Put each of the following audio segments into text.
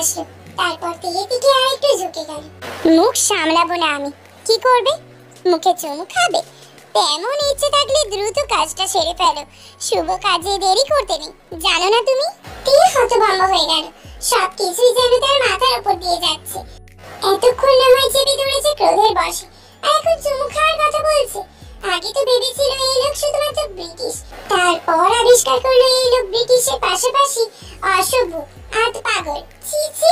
হাসলো, তারপর তেয়ের দিকে আরেকটু ঝুঁকে গেল। মুখ সামলাবো না আমি। কি করবে? মুখে চুমু খাবে? তেমন ইচ্ছে থাকলে দ্রুত কাজটা সেরে ফেলো, শুভ কাজে দেরি করতে নেই, জানো না তুমি? তেয়ে হতভম্ব হয়ে গেল, সবকিছুই যেন তার মাথার উপর দিয়ে যাচ্ছে। এতক্ষণ না হয় চেপে ধরেছে ক্রোধের বশে, আর এখন চুমু খাওয়ার কথা বলছে। আগে তো ভেবেছিল এই লোক শুধুমাত্র ব্রিটিশ, তারপর আবিষ্কার করলো এই লোক ব্রিটিশের পাশাপাশি অসভ্য, আধ পাগল। ছি ছি,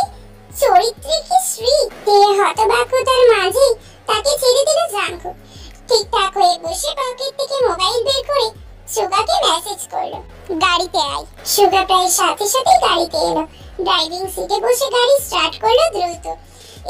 চরিত্রে কি শ্রী! তেয়ে হতবাক্যতার মাঝে তাকে ছেড়ে দিল জাঙ্কু। ঠিকঠাক হয়ে বসে পকেট থেকে মোবাইল বের করে সুগাকে মেসেজ করলো, গাড়িতে আয়। সুগা প্রায় সাথে সাথে গাড়িতে এলো, ড্রাইভিং সিটে বসে গাড়ি স্টার্ট করলো দ্রুত।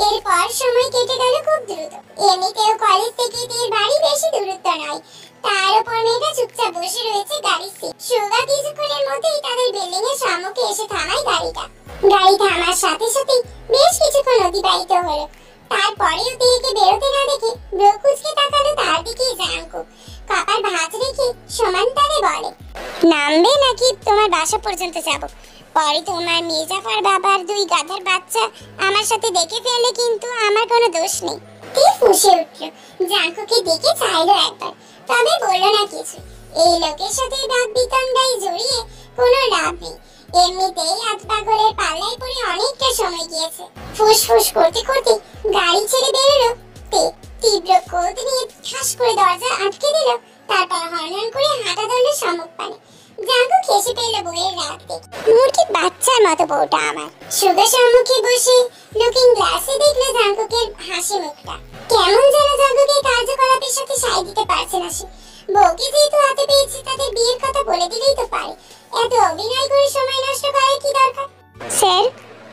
এরপর সময় কেটে গেল খুব দ্রুত। এমনিতেও কলেজ থেকে তের বাড়ি বেশি দূরত্ব নয়, তার উপর মেয়েটা চুপচাপ বসে রয়েছে গাড়ির সিট। সুগা কিছুক্ষণের মধ্যেই তাদের বিল্ডিং এর সম্মুখে এসে থামায় গাড়িটা। গাড়ি থামার সাথে সাথে বেশ কিছুক্ষণ অতিবাহিত হলো, তারপরেও তেকে বেরোতে না দেখে ব্রো কুঁচকে তাকালো তার দিকেই জাঙ্কু। কপাল ভাঁজ রেখে সমান তালে বলে, নামবে নাকি তোমার বাসা পর্যন্ত যাব? পরে তোমার মির্জাফার বাবার দুই গাধার বাচ্চা আমার সাথে দেখে ফেললে কিন্তু আমার কোনো দোষ নেই। তে ফুঁসে উঠল, জাঙ্কুকে দেখে চাইলো একবার, তবে বলল না কিছু। এই লোকের সাথে বাদ বিতণ্ডায় জড়িয়ে কোনো লাভ নেই, এমনিতেই হাত পাগলের পাল্লায় পড়ে অনেকটা সময় গিয়েছে। ফুসফুস করতে করতে গাড়ি ছেড়ে বেরোলো তে। তীব্র ক্রোধ নিয়ে ঠাস করে দরজা আটকে দিল, তারপর হনহন করে হাঁটা ধরলো সম্মুখ পানে। জাঙ্কু খেসে পেল বইয়ের রাগ দেখে। মুরগির বাচ্চার মতো বউটা আমার। সুগা সম্মুখে বসে লুকিং গ্লাসে দেখলো জাঙ্কুকে হাসি মুখটা। কেমন যেন জাঙ্কুকে কার্যকলাপের সাথে সায় দিতে পারছে না সে। বউকে যেহেতু হাতে পেয়েছে, তাদের বিয়ের কথা বলে দিলেই তো পারে, এত অভিনয় করে সময় নষ্ট করার কি দরকার? স্যার,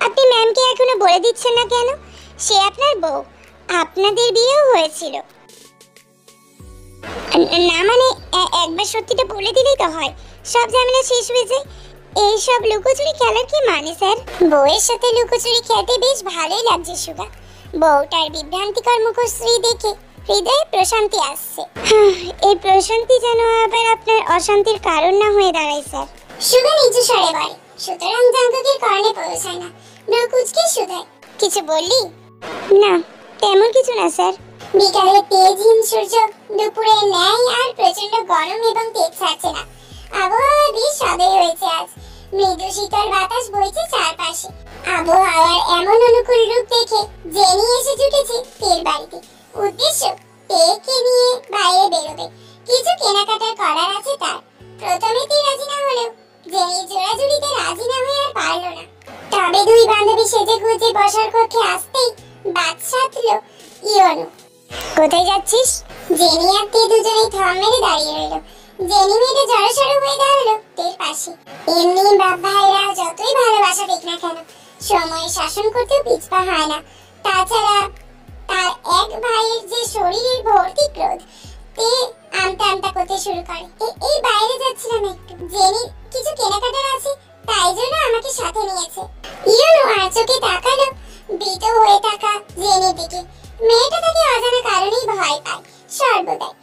আপনি ম্যামকে এখনো বলে দিচ্ছেন না কেন? সে আপনার বউ, আপনাদের বিয়েও হয়েছিল। না মানে একবার সত্যিটা বলে দিলেই তো হয়, সব ঝামেলা শেষ হয়ে যায়। এই সব লুকোচুরি খেলার কি মানে স্যার? বউয়ের সাথে লুকোচুরি খেলতে বেশ ভালোই লাগছে সুগা। বউটার বিভ্রান্তিকর মুখশ্রী দেখে হৃদয়ে প্রশান্তি আসছে। এই প্রশান্তি যেন আবার আপনার অশান্তির কারণ না হয়ে দাঁড়ায় স্যার। সুগা নিচু স্বরে বলে, সুতরাং জাঙ্কুকে কর্ণে পৌঁছায় না। ব্রকুচকে শুধায়, কিছু বললি? না, তেমন কিছু না স্যার। বিকালে তেজ হিম সূর্য দুপুরের ন্যায় আর প্রচন্ড গরম এবং তেজ ছাড়ছে না। আবহাওয়া বেশ সদয় হয়েছে আজ, মৃদু শীতল বাতাস বইছে চারপাশে। আবহাওয়ার এমন অনুকূল রূপ দেখে জেনি এসে জুটেছে তের বাড়িতে। উদ্দেশ্য, তেকে নিয়ে বাইরে বেরোবে, কিছু কেনাকাটা করার আছে তার। প্রথমে তে রাজি না হলেও জেনি জোড়াজুড়িতে রাজি না হয়ে আর পারল না। তবে দুই বান্ধবী সেজে গুজে বসার কক্ষে আসতেই বাদ সাধল ইয়োনো। কোথায় যাচ্ছিস? জেনি আর তে দুজনেই থম মেরে দাঁড়িয়ে রইল। জেনি মেয়েটা জড়সড় হয়ে দাঁড়ালো তের পাশে। এমনি বাপ ভাইরা যতই ভালোবাসা দিক না কেন, সময় শাসন করতেও পিছপা হয় না। তাছাড়া তার এক ভাইয়ের যে শরীরের ভর্তি ক্রোধ, তে আমতা আমতা করতে শুরু করে। এই বাইরে যাচ্ছিলাম একটু, জেনি কিছু কেনাকাটার আছে, তাই জন্য আমাকে সাথে নিয়েছে। ইয়োনো আর চোখে তাকালো ভীত হয়ে থাকা জেনির দিকে। মেয়েটা তাকে অজানা কারণেই ভয় পায় সর্বদাই।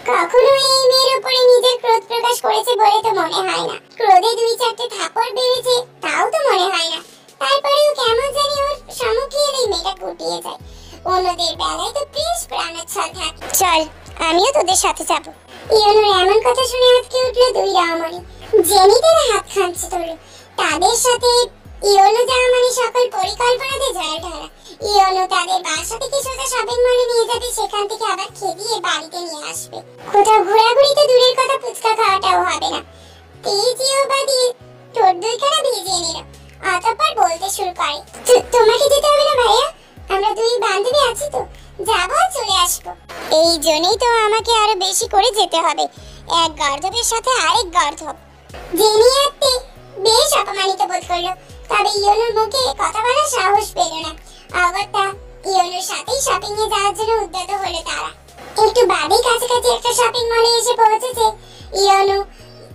কখনো এই মেয়ের উপরে নিজের ক্রোধ প্রকাশ করেছে বলে তো মনে হয় না। ক্রোধে দুই চারটে থাপড় বেড়েছে তাও তো মনে হয় না। তারপরেও কেমন জানি ওর সম্মুখে এলেই মেয়েটা গুটিয়ে যায়। অন্যদের বেলায় তো বেশ প্রাণোচ্ছল থাকে। চল, আমিও তোদের সাথে যাব। ইয়োনোর এমন কথা শুনে আটকে উঠলো দুই রমণী। জেনি তারা হাত খামছে ধরল। তাদের সাথে ইয়োনো যাওয়া মানে সকল পরিকল্পনাতে জল ঢালা। ইয়োনো তাদের বাসা থেকে সোজা শপিং মলে নিয়ে যাবে, সেখান থেকে আবার খেয়ে বাড়িতে নিয়ে আসবে। কোথাও ঘোরাঘুরি তো দূরের কথা, ফুচকা খাওয়াটাও হবে না। তেজিও বা দিয়ে ঠোঁট দুইখানা ভিজিয়ে নিল, অতঃপর বলতে শুরু করে, তোমাকে যেতে হবে না ভাইয়া, আমরা দুই বান্ধবী আছি তো, যাবো আর চলে আসবো। এই জন্যই তো আমাকে আরো বেশি করে যেতে হবে, এক গর্ধবের সাথে আরেক গর্ধব। জেনি আত্মে বেশ অপমানিত বোধ করলো, তবে ইয়োনোর মুখে কথা বলার সাহস পেল না। অগত্যা ইয়োনোর সাথেই শপিং এ যাওয়ার জন্য উদ্যত হলো তারা। একটু বাদেই কাছাকাছি একটা শপিং মলে এসে পৌঁছেছে ইয়োনো,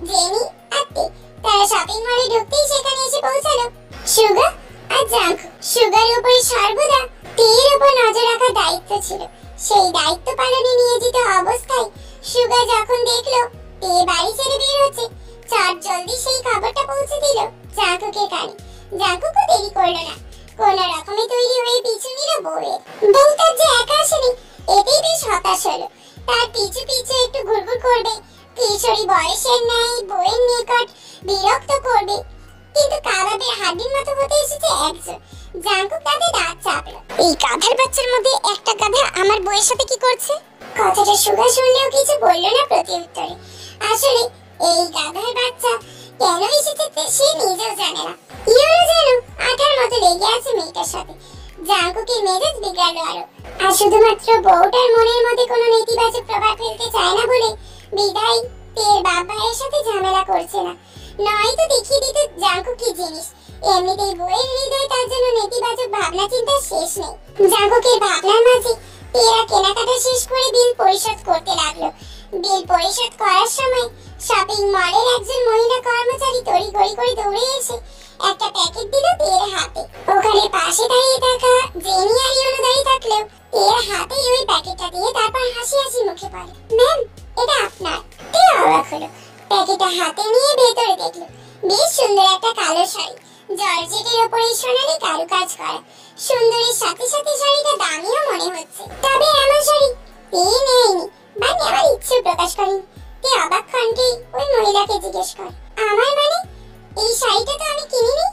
জেনি আর তে। তারা শপিং মলে ঢুকতেই সেখানে এসে পৌঁছালো সুগা আর জাঙ্কু। সুগার উপরে সর্বদা তের উপর নজর রাখার দায়িত্ব ছিল। সেই দায়িত্ব পালনে নিয়োজিত অবস্থায় সুগা যখন দেখলো তে বাড়ি ছেড়ে বের হচ্ছে, চট জলদি সেই খবরটা পৌঁছে দিল জাঙ্কুকে কানে। জাঙ্কুকে দেরি করলো না, কোন রকমে তৈরি হয়ে পিছু নিল বউয়ের। বউ তার যে একা আসেনি এতেই বেশ হতাশ হলো। তার পিছু পিছু একটু ঘুরঘুর করবে, কিশোরী বয়সের ন্যায় বউয়ের নিকট বিরক্ত করবে, কিন্তু কাবাবের হাড্ডির মতো হতে এসেছে একজন। জাঙ্কুক তাদের দাঁত চাপলো। এই গাধার বাচ্চার মধ্যে একটা গাধা আমার বউয়ের সাথে কি করছে? কথাটা সুগা শুনলেও কিছু বললো না প্রত্যুত্তরে। আসলে এই গাধার বাচ্চা কেন এসেছে সে নিজেও জানে না। ইয়োনো যেন আঠার মতো লেগে আছে মেয়েটার সাথে। জাঙ্কুকের মেজাজ বিগড়ালো আরো। আর শুধুমাত্র বউটার মনের মধ্যে কোনো নেতিবাচক প্রভাব ফেলতে চায় না বলে বিদায় তের বাপ ভাইয়ের সাথে ঝামেলা করছে না। নয়তো দেখিয়ে দিত জাঙ্কুক কি জিনিস। এমনিতেই বউয়ের হৃদয়ে তার জন্য নেতিবাচক ভাবনা চিন্তার শেষ নেই। জাঙ্কুকের ভাবনার মাঝে তেরা কেনাকাটা শেষ করে বিল পরিশোধ করতে লাগলো। বিল পরিশোধ করার সময় শপিং মলের একজন মহিলা কর্মচারী তড়িঘড়ি করে দৌড়ে এসে একটা প্যাকেট দিল তের হাতে। ওখানে পাশে দাঁড়িয়ে থাকা জেনি আর ইয়োনো দাঁড়িয়ে থাকলেও তের হাতে ওই প্যাকেটটা দিয়ে তারপর হাসি হাসি মুখে বলে, ম্যাম এটা আপনার। তে অবাক হলো, প্যাকেটটা হাতে নিয়ে ভেতরে দেখলো বেশ সুন্দর একটা কালো শাড়ি, জর্জেটের উপরে সোনালি কারুকাজ করা। সুন্দরীর সাথে সাথে শাড়িটা দামিও মনে হচ্ছে। তবে এমন শাড়ি তে নেয়নি বা নেওয়ার ইচ্ছে প্রকাশ করেনি। তে অবাক কণ্ঠে ওই মহিলাকে জিজ্ঞেস করে, আমার মানে এই শাড়িটা তো আমি কিনিনি।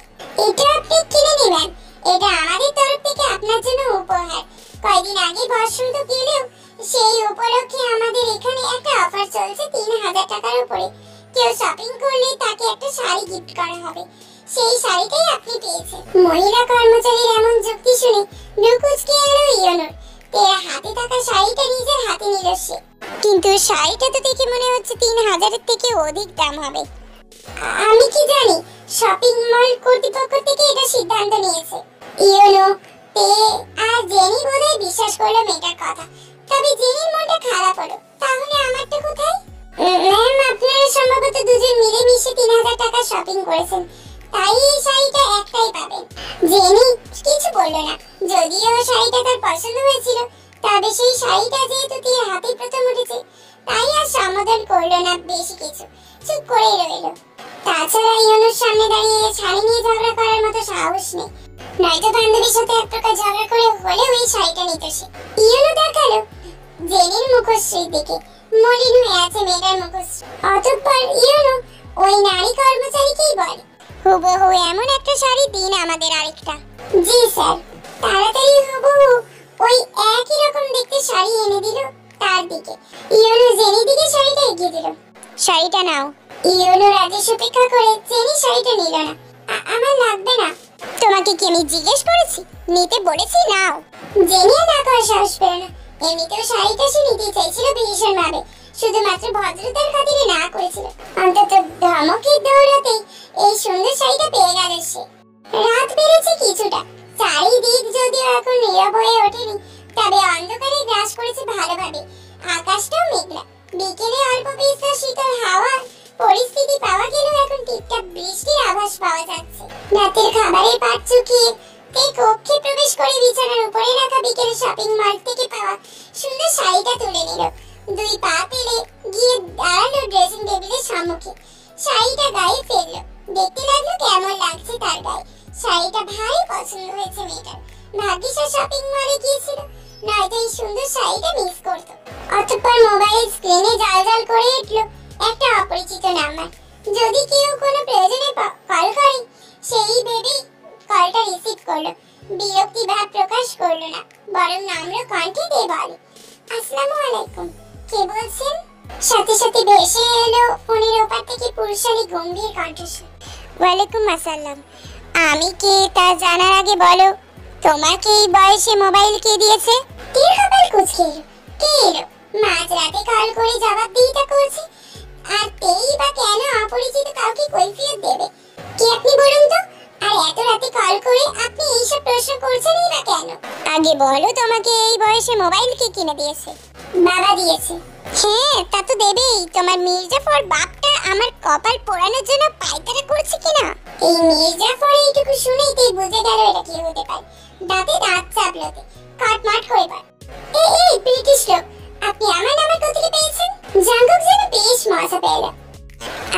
এটা আপনি কিনে নেবেন, এটা আমাদের তরফ থেকে আপনার জন্য উপহার। কয়েকদিন আগে বসন্ত গেলেও সেই উপলক্ষে আমাদের এখানে একটা অফার চলছে 3000 টাকার উপরে। কেউ শপিং করলে তাকে একটা শাড়ি গিফট করা হবে। সেই শাড়িটাই আপনি পেয়েছেন। মহিলা কর্মচারীর এমন যুক্তি শুনে নুকুচকে এলো ইয়োনোর। তেরা হাতে থাকা শাড়িটা নিজের হাতে নিল সে। কিন্তু শাড়িটা তো দেখে মনে হচ্ছে 3000-এর থেকে অধিক দাম হবে। আমি কি জানি, শপিং মল কর্তৃপক্ষ থেকে এটা সিদ্ধান্ত নিয়েছে। ইয়োনো, তে আর জেনি বোধহয় বিশ্বাস করলো মেয়েটার কথা। তবে জেনির মনটা খারাপ হলো। তাহলে আমারটা কোথায়? ম্যাম আপনারা সম্ভবত দুজন মিলে মিশে 3000 টাকা শপিং করেছেন, তাই এই শাড়িটা একটাই পাবেন। জেনি কিছু বললো না। যদিও শাড়িটা তার পছন্দ হয়েছিল, তবে সেই শাড়িটা যেহেতু তের হাতে প্রথম উঠেছে তাই আর সম্বোধন করলো না বেশি কিছু, চুপ করেই রইল। তাছাড়া ইয়োনোর সামনে দাঁড়িয়ে শাড়ি নিয়ে ঝগড়া করার মতো সাহস নেই। নয়তো বান্ধবীর সাথে এক প্রকার ঝগড়া করে হলেও এই শাড়িটা নিত সে। ইয়োনো দেখালো জেনির মুখশ্রীর দিকে। মলিন হয়ে আছে মেয়েটার মুখশ্রী। অতঃপর ইয়োনো ওই নারী কর্মচারীকেই বলে, হুবহু এমন একটা শাড়ি দিন আমাদের আরেকটা। জি স্যার। তাড়াতাড়ি হুবহু ওই একই রকম দেখতে শাড়ি এনে দিল তার দিকে। ইয়োনো জেনির দিকে শাড়িটা এগিয়ে দিল। শাড়িটা নাও। ইয়োনো রাজেশ উপেক্ষা করে জেনি শাড়িটা নিল না। আমার লাগবে না। তোমাকে কি আমি জিজ্ঞেস করেছি? নিতে বলেছি নাও। জেনি না করার সাহস পেল না। এমনিতেও শাড়িটা সে নিতে চাইছিল ভীষণ ভাবে, শুধুমাত্র ভদ্রতার খাতিরে না করেছিল। অন্তত ধমকের দৌড়াতেই এই সুন্দর শাড়িটা পেয়ে গেল সে। রাত বেড়েছে কিছুটা। চারিদিক যদিও এখন নীরব হয়ে ওঠেনি, তবে অন্ধকারে গ্রাস করেছে ভালোভাবে। আকাশটাও মেঘলা। বিকেলে অল্প বিস্তর শীতল হাওয়া পরিস্থিতি পাওয়া গেলেও এখন টিপটাপ বৃষ্টির আভাস পাওয়া যাচ্ছে। রাতের খাবারের পাট চুকিয়ে তে কক্ষে প্রবেশ করে বিছানার উপরে রাখা বিকেল শপিং মল থেকে পাওয়া সুন্দর শাড়িটা তুলে নিল। দুই পা তেলে গিয়ে দাঁড়ালো ড্রেসিং টেবিলের সম্মুখে। শাড়িটা গায়ে ফেললো। দেখতে লাগলো কেমন লাগছে তার গায়ে। শাড়িটা ভারী পছন্দ হয়েছে মেয়েটার। ভাগ্যিস শপিং মলে গিয়েছিল, নয়তো এই সুন্দর শাড়িটা মিস করত। অতঃপর মোবাইল স্ক্রিনে জাল করে উঠলো একটা অপরিচিত নাম্বার। যদি কেউ কোনো প্রয়োজনে কল করে সেই ভেবেই কলটা রিসিভ করলো। বিরক্তি ভাব প্রকাশ করলো না, বরং নম্র কণ্ঠে দিয়ে বলে, আসসালামু আলাইকুম, কে বলছেন? সাথে সাথে ভেসে এলো ফোনের ওপার থেকে পুরুষালী গম্ভীর কণ্ঠস্বর। ওয়ালাইকুম আসসালাম। আমি কে তা জানার আগে বলো, তোমাকে এই বয়সে মোবাইল কে দিয়েছে? তীর কপাল কুঁচকে এলো। কে এলো? মাঝরাতে কল করে জবাব দিতে করছে, আর তেই বা কেন অপরিচিত কাউকে কৈফিয়ত দেবে? কি আপনি বলুন তো? আর এত রাতে কল করে আপনি এইসব প্রশ্ন করছেনই বা কেন? আগে বলো তোমাকে এই বয়সে মোবাইল কে কিনে দিয়েছে? বাবা দিয়েছে। হ্যাঁ তা তো দেবেই। তোমার মির্জাফর বাপটা আমার কপাল পোড়ানোর জন্য পায়তারা করছে কিনা? এই মির্জাফর এইটুকু শুনেই তুই বুঝে গেল এটা কি হতে পারে। দাঁতে দাঁত চাপলোতে কটমট করে বল, এই ব্রিটিশ লোক, আপনি আমার নাম্বার কোথেকে পেয়েছেন? জাঙ্কুক যেন বেশ মজা পেল।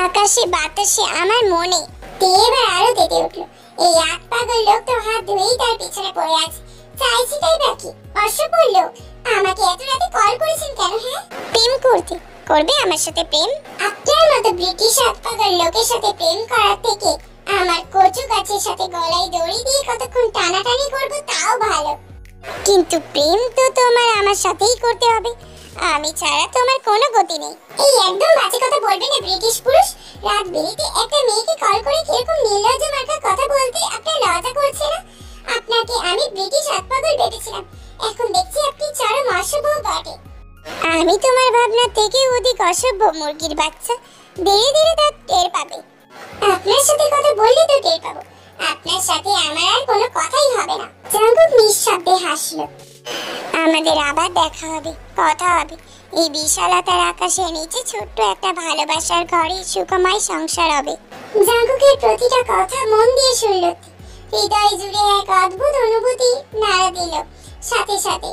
আকাশে বাতাসে আমার মনে তে এবার আরো তেতে উঠলো। এই আট পাগল লোক তো হাত ধুয়েই তার পিছনে পড়ে আছে। চাইছি তাই বাকি। অশ্ব বলল, আমাকে এত রাতে কল করেছেন কেন? হ্যাঁ, প্রেম করতে। করবে আমার সাথে প্রেম? আপনার মতো ব্রিটিশ আত্মাগার লোকের সাথে প্রেম করার থেকে আমার কচু গাছের সাথে গলায় দড়ি দিয়ে কতক্ষণ টানাটানি করবো তাও ভালো। কিন্তু প্রেম তো তোমার আমার সাথেই করতে হবে, আমি ছাড়া তোমার কোনো গতি নেই। এই একদম বাজে কথা বলবেন না ব্রিটিশ পুরুষ। রাত বেরিতে একটা মেয়েকে কল করে কিরকম নির্লজ্জ মার্কা কথা বলতে আপনার লজ্জা করছে না? আপনাকে আমি ব্রিটিশ আত্মাগল ভেবেছিলাম, এখন দেখছি আপনি চরম অসভ্য বটে। আমি তোমার ভাবনা থেকে অধিক অসভ্য মুরগির বাচ্চা। ধীরে ধীরে তা টের পাবে। আপনার সাথে কথা বললে তো টের পাবো। আপনার সাথে আমার আর কোনো কথাই হবে না। জাঙ্কুক নিঃশব্দে হাসলো। আমাদের আবার দেখা হবে, কথা হবে। এই বিশালতার আকাশের নিচে ছোট্ট একটা ভালোবাসার ঘরে সুখময় সংসার হবে। জাঙ্কুকের প্রতিটা কথা মন দিয়ে শুনল। হৃদয় জুড়ে এক অদ্ভুত অনুভূতি নাড়া দিল। সাথে সাথে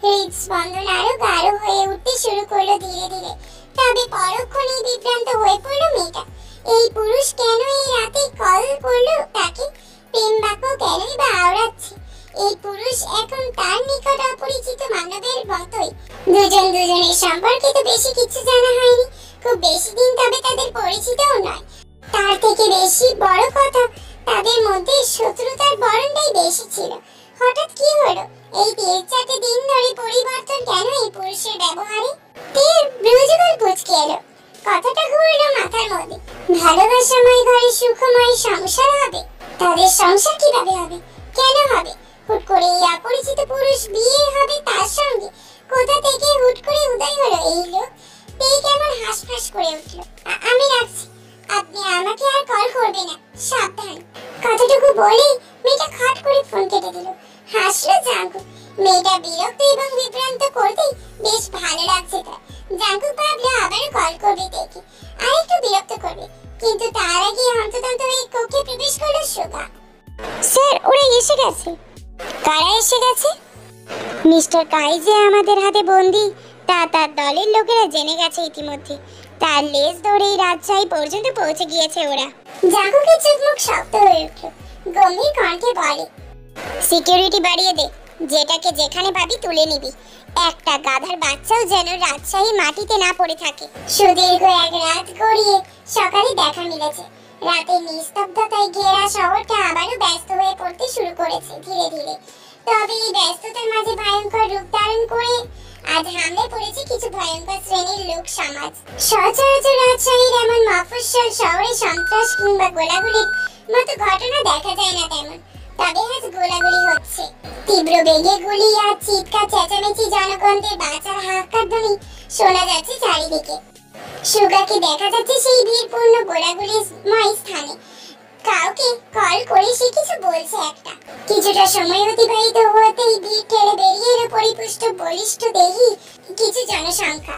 হৃদস্পন্দন আরো গাঢ় হয়ে উঠতে শুরু করলো ধীরে ধীরে। তবে পরক্ষণেই বিভ্রান্ত হয়ে পড়ল মেয়েটা। এই পুরুষ কেন এই রাতে কল করলো তাকে? প্রেম বাক্য কেনই বা আওড়াচ্ছে? এই পুরুষ এখন তার নিকট অপরিচিত মানবের মতোই। দুজন দুজনের সম্পর্কে তো বেশি কিছু জানা হয়নি, খুব বেশি দিন তবে তাদের পরিচিতও নয়। তার থেকে বেশি বড় কথা, তাদের মধ্যে শত্রুতার বরণটাই বেশি ছিল। হঠাৎ কি হলো? এই 3-4 দিন ধরে পরিবর্তন কেন এই পুরুষের ব্যবহারে? তীর ব্রুজগল পুচকে এলো। কথাটা ঘুরলো মাথার মধ্যে। ভালোবাসাময় ঘরে সুখময় সংসার হবে। তাদের সংসার কিভাবে হবে? কেন হবে? হুট করে এই অপরিচিত পুরুষ বিয়ে হবে তার সঙ্গে? কোথা থেকে হুট করে উদয় হলো এই লোক? এই কেমন হাসফাস করে উঠলো। আমি রাখছি, আপনি আমাকে আর কল করবেন না, সাবধান। কথাটুকু বলে মেয়েটা খট করে ফোন কেটে দিল। হাসলো জাঙ্কুক। মেয়েটা বিরক্ত এবং বিভ্রান্ত করতেই বেশ ভালো লাগছে তার। জাঙ্কুক ভাবলো আবারও কল করবে দেখে, আর একটু বিরক্ত করবে, কিন্তু তার আগে হন্তদন্ত হয়ে কক্ষে প্রবেশ করলো সুগা। স্যার, ওরা এসে গেছে। কারা এসে গেছে? মিস্টার কাই যে আমাদের হাতে বন্দী তা তার দলের লোকেরা জেনে গেছে ইতিমধ্যে। তার লেজ ধরেই রাজশাহী পর্যন্ত পৌঁছে গিয়েছে ওরা। জাঙ্কুকের চোখ মুখ শক্ত হয়ে উঠল। গম্ভীর কণ্ঠে বলে, সিকিউরিটি বাড়িয়ে দে, যেটাকে যেখানে পাবি তুলে নিবি। একটা গাধার বাচ্চাও যেন রাজশাহী মাটিতে না পড়ে থাকে। সুদীর্ঘ এক রাত গড়িয়ে সকালে দেখা মিলেছে। রাতের নিস্তব্ধতায় ঘেরা শহরটা আবারও ব্যস্ত হয়ে পড়তে শুরু করেছে ধীরে ধীরে। তবে এই ব্যস্ততার মাঝে ভয়ঙ্কর রূপ ধারণ করে আজ হামলে পড়েছে কিছু ভয়ঙ্কর শ্রেণীর লোক সমাজ। সচরাচর রাজশাহীর এমন মফস্বল শহরে সন্ত্রাস কিংবা গোলাগুলির মতো ঘটনা দেখা যায় না তেমন। তবে আজ গোলাগুলি হচ্ছে। তীব্র বেগে গুলি আর চিৎকার চেঁচামেচি, জনগণদের বাঁচার হাহাকার ধ্বনি শোনা যাচ্ছে চারিদিকে। সুগাকে দেখা যাচ্ছে সেই ভিড়পূর্ণ গোলাগুলিময় স্থানে। কাউকে কল করে সে কিছু বলছে একটা। কিছুটা সময় অতিবাহিত হতেই ভিড় ঠেলে বেরিয়ে এলো পরিপুষ্ট বলিষ্ঠ দেহী কিছু জনসংখ্যা।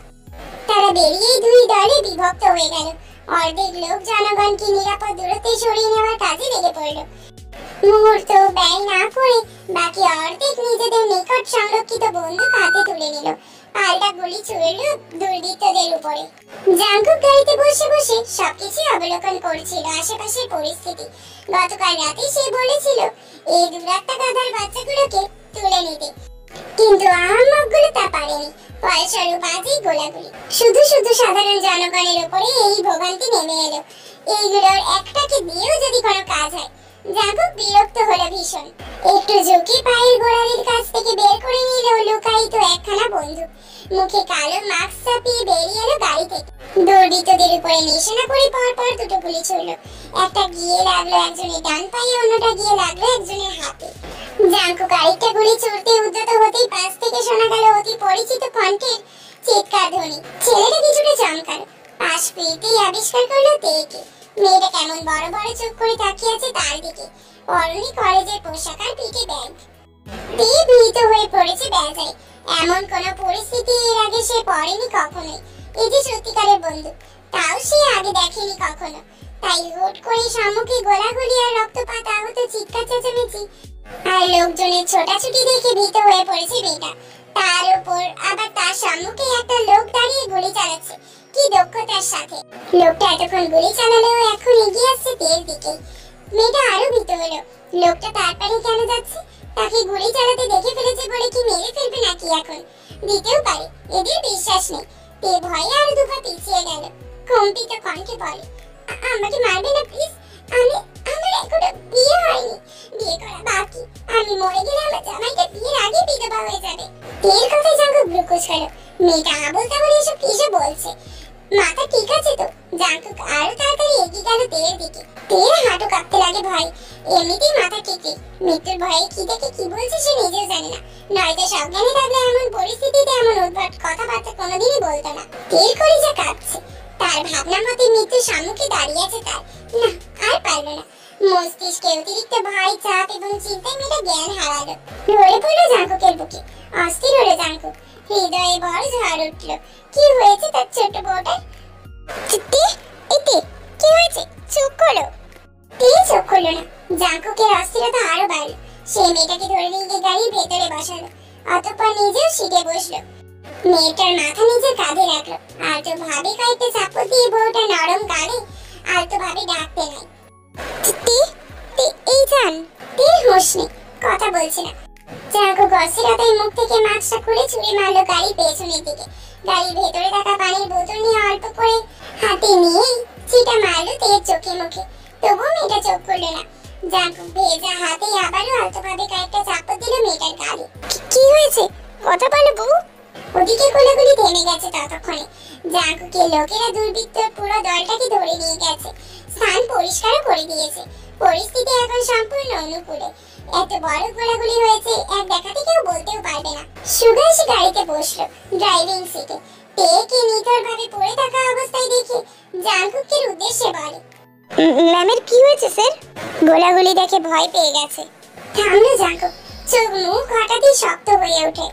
তারা বেরিয়েই দুই দলে বিভক্ত হয়ে গেল। অর্ধেক লোক জনগণকে নিরাপদ দূরত্বে সরিয়ে নেওয়ার কাজে লেগে পড়ল। মুহূর্ত ব্যয় না করে বাকি অর্ধেক নিজেদের নিকট সংরক্ষিত বন্দুক হাতে তুলে নিল। পাল্টা গুলি ছুড়ল দুর্বৃত্তদের উপরে। জাঙ্কুক গাড়িতে বসে বসে সবকিছু অবলোকন করছিল আশেপাশের পরিস্থিতি। গতকাল রাতে সে বলেছিল এই দুরাত্মা গাধার বাচ্চাগুলোকে তুলে নিতে, কিন্তু আহম্মকগুলো তা পারেনি। ফলস্বরূপ আজই গোলাগুলি। শুধু শুধু সাধারণ জনগণের উপরে এই ভোগান্তি নেমে এলো। এইগুলোর একটাকে দিয়েও যদি কোনো কাজ হয়। জাঙ্কুক বিরক্ত হলো ভীষণ। একটু ঝুঁকে পায়ের গোড়ালির কাছ থেকে বের করে নিল লুকায়িত একখানা বন্দুক। মুখে কালো মাস্ক চাপিয়ে বেরিয়ে এলো গাড়ি থেকে। দুর্বৃত্তদের উপরে নিশানা করে পরপর দুটো গুলি ছুড়ল। একটা গিয়ে লাগলো একজনের ডান পায়ে, অন্যটা গিয়ে লাগলো একজনের হাতে। জাঙ্কুক আরেকটা গুলি ছুড়তে উদ্যত হতেই পাশ থেকে শোনা গেল অতি পরিচিত কণ্ঠের চিৎকার ধ্বনি। ছেলেটা কিছুটা চমকালো। পাশ ফিরতেই আবিষ্কার করলো তেকে। মেয়েটা কেমন বড় বড় চোখ করে তাকিয়ে আছে তার দিকে। পরনে কলেজের পোশাক আর পিঠে ব্যাগ। তে ভীত হয়ে পড়েছে বেজায়। এমন কোন পরিস্থিতি এর আগে সে পড়েনি কখনোই। এই যে সত্যিকারের বন্ধু, তাও সে আগে দেখেনি কখনো। তাই হুট করে সম্মুখে গোলাগুলি আর রক্তপাত, আহত চিৎকার চেঁচামেচি আর লোকজনের ছোটাছুটি দেখে ভীত হয়ে পড়েছে মেয়েটা। তার উপর আবার তার সম্মুখে একটা লোক দাঁড়িয়ে গুলি চালাচ্ছে। কি দক্ষতার সাথে! লোকটা এতক্ষণ গুলি চালালেও এখন এগিয়ে আসছে তের দিকে। মেয়েটা আরো ভীত হলো। লোকটা তাড়াতাড়ি কেন যাচ্ছে? তাকে গুলি চালাতে দেখে ফেলেছে বলে কি মেরে ফেলবে নাকি এখন? দিতেও পারে, এদের বিশ্বাস নেই। তে ভয়ে আরো দুপা পিছিয়ে গেল। কম্পিত কণ্ঠে বলে, আমাকে মারবে না প্লিজ। আমার এখনো বিয়ে হয়নি, বিয়ে করা বাকি। আমি মরে গেলে আমার জামাইটা বিয়ের আগে বিধবা হয়ে যাবে। তের কথায় জাঙ্কুক ভ্রু কুঁচকালো। মেয়েটা আবল তাবল এসব কিসে বলছে? মাথা ঠিক আছে তো? জাঙ্কুক আরো তাড়াতাড়ি এগিয়ে গেল তের দিকে। তের হাঁটু কাঁপতে লাগে ভয়। এমনিতেই মাথা ঠিক। মৃত্যুর ভয়ে কি দেখে কি বলছে সে নিজেও জানে না। নয়তো সজ্ঞানে থাকলে এমন পরিস্থিতিতে এমন উদ্ভট কথাবার্তা কোনোদিনই বলতো না। তের কলিজা কাঁপছে। তার ভাবনা মতে মৃত্যুর সম্মুখে দাঁড়িয়ে আছে তার। না, আর পারলো না। মস্তিষ্কে অতিরিক্ত ভয়, চাপ এবং চিন্তায় মেয়েটা জ্ঞান হারালো। ঢলে পড়লো জাঙ্কুকের বুকে। অস্থির হলো জাঙ্কুক। হৃদয়ে বড় ঝড় উঠলো। কি হয়েছে তার ছোট বউটার? কি হয়েছে? চোখ খোলো। চোখ খুললো না। জাঙ্কুকের অস্থিরতা আরো বাড়লো। সে মেয়েটাকে ধরে নিয়ে গিয়ে গাড়ির ভেতরে বসালো। অতঃপর নিজেও সিটে বসলো। মেয়েটার মাথা নিজের কাঁধে রাখলো। আলতো ভাবে কয়েকটা চাপড় দিয়ে বউটা নরম গালে আলতো ভাবে ডাকতে নাই। এই জান। তীর হোশ নেই, কথা বলছে না। জাঙ্কুক অস্থিরতায় মুখ থেকে মাস্কটা খুলে ছুঁড়ে মারলো গাড়ির পেছনের দিকে। গাড়ির ভেতরে থাকা পানির বোতল নিয়ে অল্প করে হাতে নিয়েই ছিটা মারলো তের চোখে মুখে। তবুও মেয়েটা চোখ খুললো না। জাঙ্কুক ভেজা হাতে আবারও আলতোভাবে কয়েকটা চাপড় দিল মেয়েটার গালে। কি হয়েছে? কথা বলো বউ। ওদিকে কোলাগুলি থেমে গেছে ততক্ষণে। জাঙ্কুকের লোকেরা দুর্বৃত্তর পুরো দলটাকে ধরে নিয়ে গেছে। স্থান পরিষ্কার করে দিয়েছে। পরিস্থিতি এখন সম্পূর্ণ অনুকূলে। এত বড় গোলাগুলি হয়েছে এক দেখাতে কেউ বলতেও পারবে না। সুগা এসে গাড়িতে বসলো ড্রাইভিং সিটে। তেকে নিথরভাবে পড়ে থাকা অবস্থায় দেখে জাঙ্কুকের উদ্দেশ্যে বলে, ম্যামের কি হয়েছে স্যার? গোলাগুলি দেখে ভয় পেয়ে গেছে। থামলো জাঙ্কুক। চোখ মুখ হঠাৎই শক্ত হয়ে ওঠে।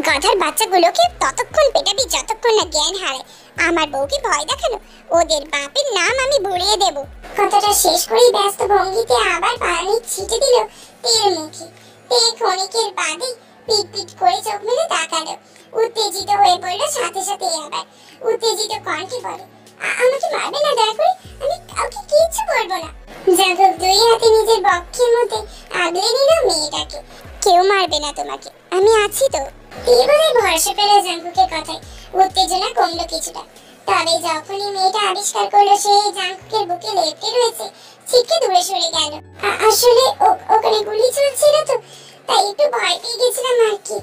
গাধার বাচ্চাগুলোকে ততক্ষণ পেটাবি যতক্ষণ না জ্ঞান হারায়। আমার বউকে ভয় দেখানো, ওদের বাপের নাম আমি ভুলিয়ে দেব। কথাটা শেষ করেই ব্যস্ত ভঙ্গিতে আবার পানি ছিটে দিল তের মুখে। তে ক্ষণিকের বাদে পিট পিট করে চোখ মেলে তাকালো। উত্তেজিত হয়ে পড়লো সাথে সাথে। আবার উত্তেজিত কণ্ঠে বলে, আমাকে মারবে না দয়া করে, আমি কাউকে কিচ্ছু বলবো না। জাঙ্কুক দুই হাতে নিজের বক্ষের মধ্যে আগলে নিল মেয়েটাকে। কেউ মারবে না তোমাকে, আমি আছি তো। এবারে ভরসা পেল জাঙ্কুকের কথায়। উত্তেজনা কমলো কিছুটা। তবে যখনই মেয়েটা আবিষ্কার করলো সে জাঙ্কুকের বুকে লেপ্টে রয়েছে, ছিটকে দূরে সরে গেল। আসলে ওখানে গুলি চলছিল তো, তাই একটু ভয় পেয়ে গেছিলাম আর কি।